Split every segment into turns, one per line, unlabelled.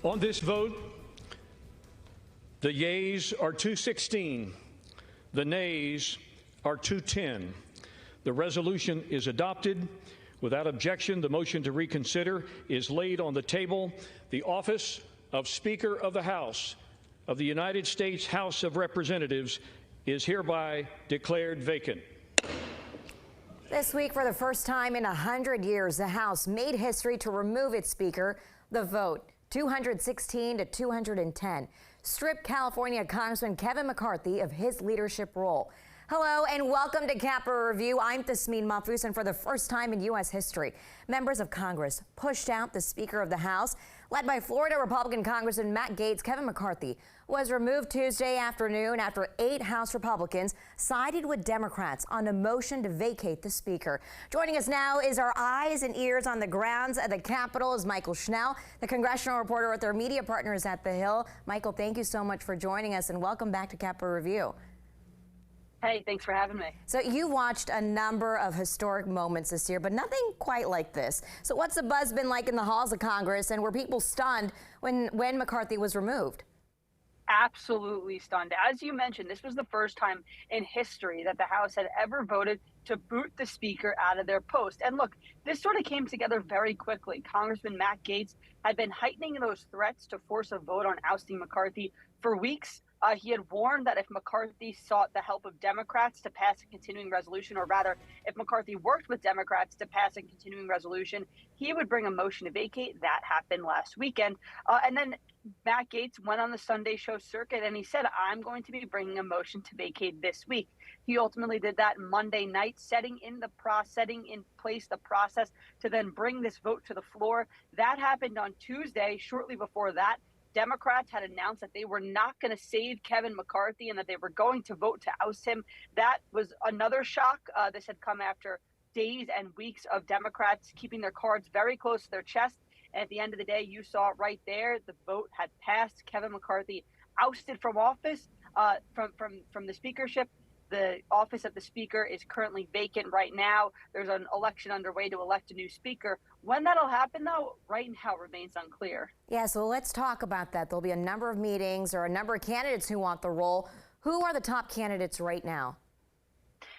On this vote, the yeas are 216, the nays are 210. The resolution is adopted. Without objection, the motion to reconsider is laid on the table. The office of Speaker of the House of the United States House of Representatives is hereby declared vacant.
This week, for the first time in 100 years, the House made history to remove its Speaker. The vote, 216 to 210, stripped California Congressman Kevin McCarthy of his leadership role. Hello and welcome to Capitol Review. I'm Tasmin Mahfuz, and for the first time in U.S. history, members of Congress pushed out the Speaker of the House. Led by Florida Republican Congressman Matt Gaetz, Kevin McCarthy was removed Tuesday afternoon after 8 House Republicans sided with Democrats on a motion to vacate the Speaker. Joining us now is our eyes and ears on the grounds at the Capitol is Mychael Schnell, the congressional reporter with our media partners at The Hill. Mychael, thank you so much for joining us and welcome back to Capitol Review.
Hey, thanks for having me.
So you watched a number of historic moments this year, but nothing quite like this. So what's the buzz been like in the halls of Congress, and were people stunned when McCarthy was removed?
Absolutely stunned. As you mentioned, this was the first time in history that the House had ever voted to boot the Speaker out of their post. And look, this sort of came together very quickly. Congressman Matt Gaetz had been heightening those threats to force a vote on ousting McCarthy for weeks. He had warned that if McCarthy sought the help of Democrats to pass a continuing resolution, or rather, if McCarthy worked with Democrats to pass a continuing resolution, he would bring a motion to vacate. That happened last weekend. And then Matt Gaetz went on the Sunday show circuit and he said, I'm going to be bringing a motion to vacate this week. He ultimately did that Monday night, setting in place the process to then bring this vote to the floor. That happened on Tuesday. Shortly before that, Democrats had announced that they were not going to save Kevin McCarthy and that they were going to vote to oust him. That was another shock. This had come after days and weeks of Democrats keeping their cards very close to their chest. And at the end of the day, you saw it right there. The vote had passed. Kevin McCarthy ousted from office, from the speakership. The office of the Speaker is currently vacant right now. There's an election underway to elect a new Speaker. When that'll happen, though, right now remains unclear.
Yeah, so let's talk about that. There'll be a number of meetings or a number of candidates who want the role. Who are the top candidates right now?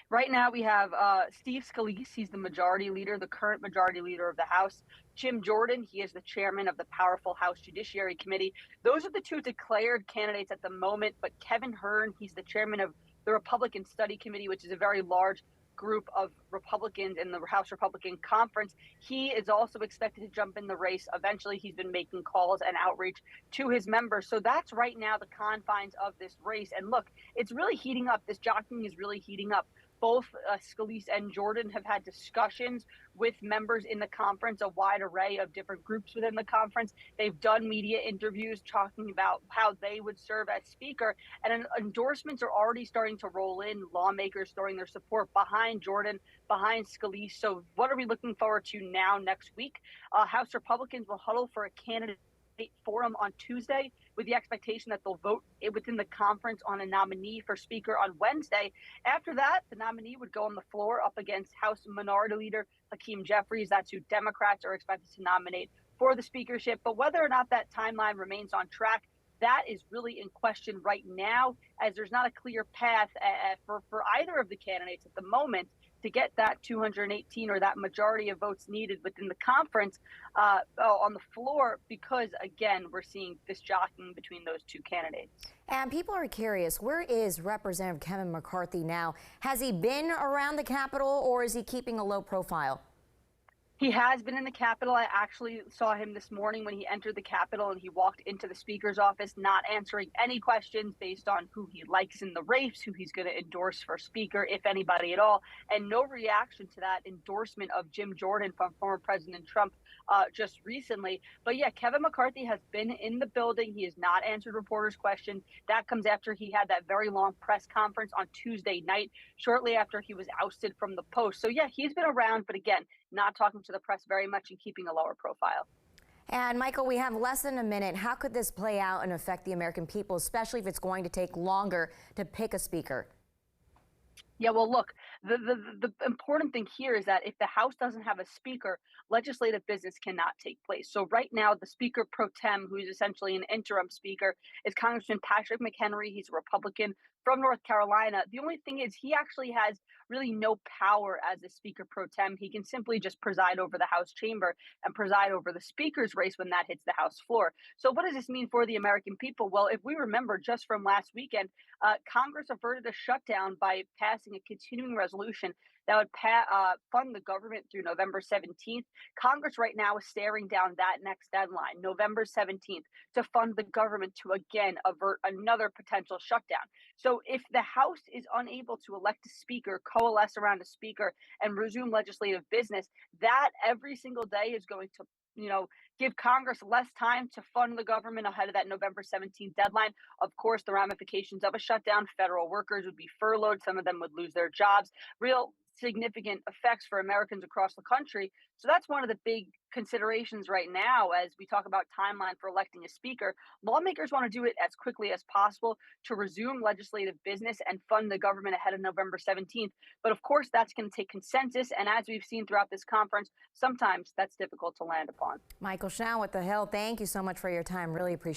Right now, we have Steve Scalise. He's the majority leader, the current majority leader of the House. Jim Jordan, he is the chairman of the powerful House Judiciary Committee. Those are the two declared candidates at the moment. But Kevin Hern, he's the chairman of the Republican Study Committee, which is a very large group of Republicans in the House Republican Conference. He is also expected to jump in the race. Eventually, he's been making calls and outreach to his members. So that's right now the confines of this race. And look, it's really heating up. This jockeying is really heating up. Both Scalise and Jordan have had discussions with members in the conference, a wide array of different groups within the conference. They've done media interviews talking about how they would serve as Speaker, and endorsements are already starting to roll in, lawmakers throwing their support behind Jordan, behind Scalise. So what are we looking forward to now next week? House Republicans will huddle for a candidate forum on Tuesday with the expectation that they'll vote within the conference on a nominee for Speaker on Wednesday. After that, the nominee would go on the floor up against House Minority Leader Hakeem Jeffries. That's who Democrats are expected to nominate for the speakership. But whether or not that timeline remains on track, that is really in question right now, as there's not a clear path for either of the candidates at the moment to get that 218 or that majority of votes needed within the conference on the floor, because, again, we're seeing this jockeying between those two candidates.
And people are curious, where is Representative Kevin McCarthy now? Has he been around the Capitol, or is he keeping a low profile?
He has been in the Capitol. I actually saw him this morning when he entered the Capitol and he walked into the Speaker's office, not answering any questions based on who he likes in the race, who he's going to endorse for Speaker, if anybody at all, and no reaction to that endorsement of Jim Jordan from former President Trump just recently. But yeah, Kevin McCarthy has been in the building. He has not answered reporters' questions. That comes after he had that very long press conference on Tuesday night, shortly after he was ousted from the post. So yeah, he's been around, but again, not talking to the press very much and keeping a lower profile.
And Mychael, we have less than a minute. How could this play out and affect the American people, especially if it's going to take longer to pick a speaker?
Yeah, well, look, the important thing here is that if the House doesn't have a speaker, legislative business cannot take place. So right now, the Speaker pro tem, who's essentially an interim speaker, is Congressman Patrick McHenry. He's a Republican from North Carolina. The only thing is, he actually has really no power as a Speaker pro tem. He can simply just preside over the House chamber and preside over the Speaker's race when that hits the House floor. So what does this mean for the American people? Well, if we remember just from last weekend, Congress averted a shutdown by passing a continuing resolution that would fund the government through November 17th. Congress right now is staring down that next deadline, November 17th, to fund the government to again avert another potential shutdown. So if the House is unable to elect a speaker, coalesce around a speaker, and resume legislative business, that every single day is going to give Congress less time to fund the government ahead of that November 17th deadline. Of course, the ramifications of a shutdown, federal workers would be furloughed. Some of them would lose their jobs. Real significant effects for Americans across the country. So that's one of the big considerations right now as we talk about timeline for electing a speaker. Lawmakers want to do it as quickly as possible to resume legislative business and fund the government ahead of November 17th. But of course, that's going to take consensus. And as we've seen throughout this conference, sometimes that's difficult to land upon.
Mychael Schnell with the Hill, thank you so much for your time. Really appreciate it.